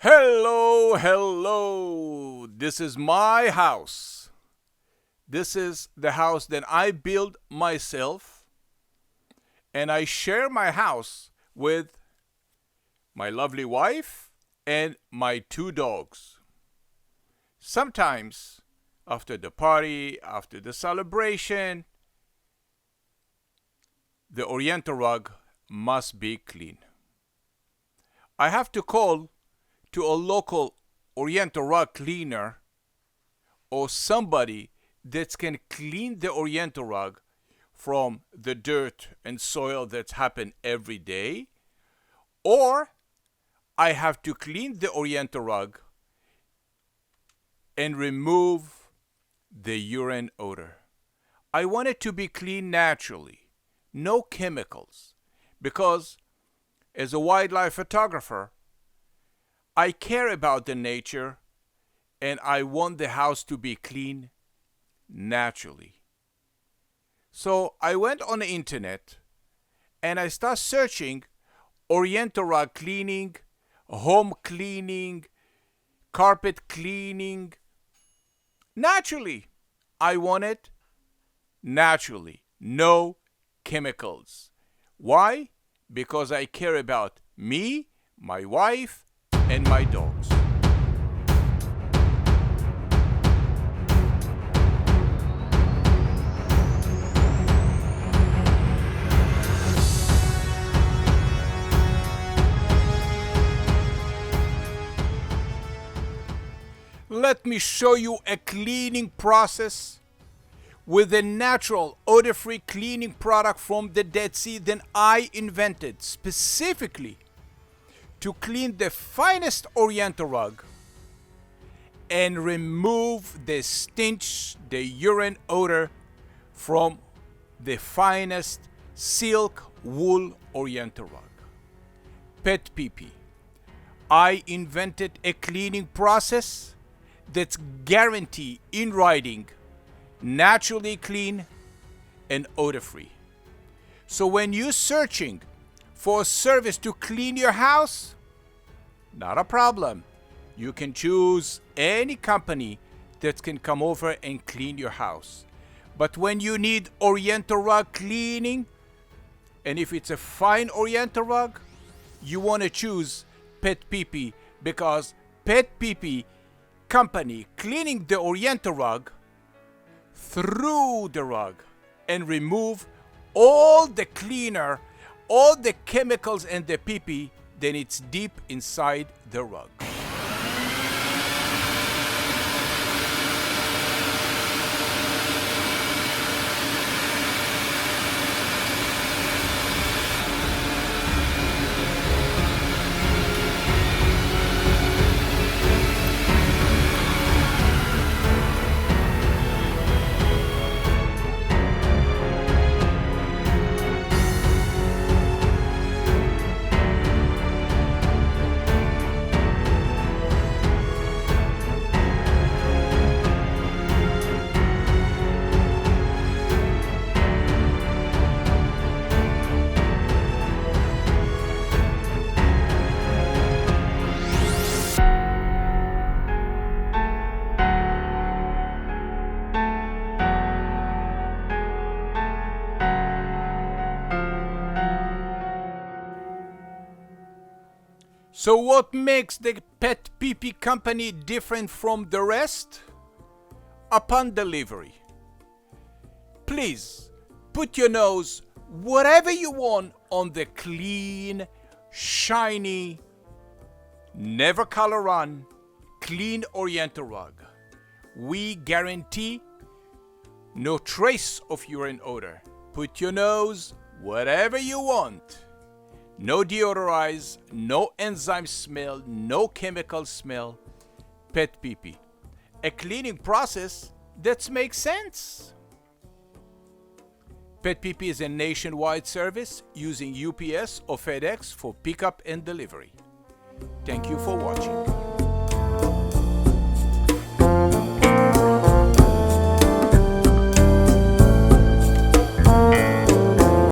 Hello, hello. This is my house. This is the house that I built myself, and I share my house with my lovely wife and my two dogs. Sometimes, after the party, after the celebration, the Oriental rug must be clean. I have to call to a local Oriental rug cleaner or somebody that can clean the Oriental rug from the dirt and soil that's happen every day, or I have to clean the Oriental rug and remove the urine odor. I want it to be clean naturally, no chemicals, because as a wildlife photographer, I care about the nature and I want the house to be clean naturally. So I went on the internet and I started searching Oriental rug cleaning, home cleaning, carpet cleaning. Naturally, I want it naturally, no chemicals. Why? Because I care about me, my wife, and my dogs. Let me show you a cleaning process with a natural odor-free cleaning product from the Dead Sea that I invented specifically to clean the finest Oriental rug and remove the stench, the urine odor from the finest silk wool Oriental rug. PetPeePee. I invented a cleaning process that's guaranteed in writing, naturally clean and odor-free. So when you're searching for a service to clean your house, not a problem. You can choose any company that can come over and clean your house. But when you need Oriental rug cleaning, and if it's a fine Oriental rug, you want to choose PetPeePee, because PetPeePee company cleaning the Oriental rug through the rug and remove all the cleaner, all the chemicals and the pee-pee, then it's deep inside the rug. So what makes the PetPeePee company different from the rest? Upon delivery, please put your nose whatever you want on the clean, shiny, never color run, clean Oriental rug. We guarantee no trace of urine odor. Put your nose whatever you want. No deodorize, no enzyme smell, no chemical smell. PetPeePee. A cleaning process that makes sense. PetPeePee is a nationwide service using UPS or FedEx for pickup and delivery. Thank you for watching.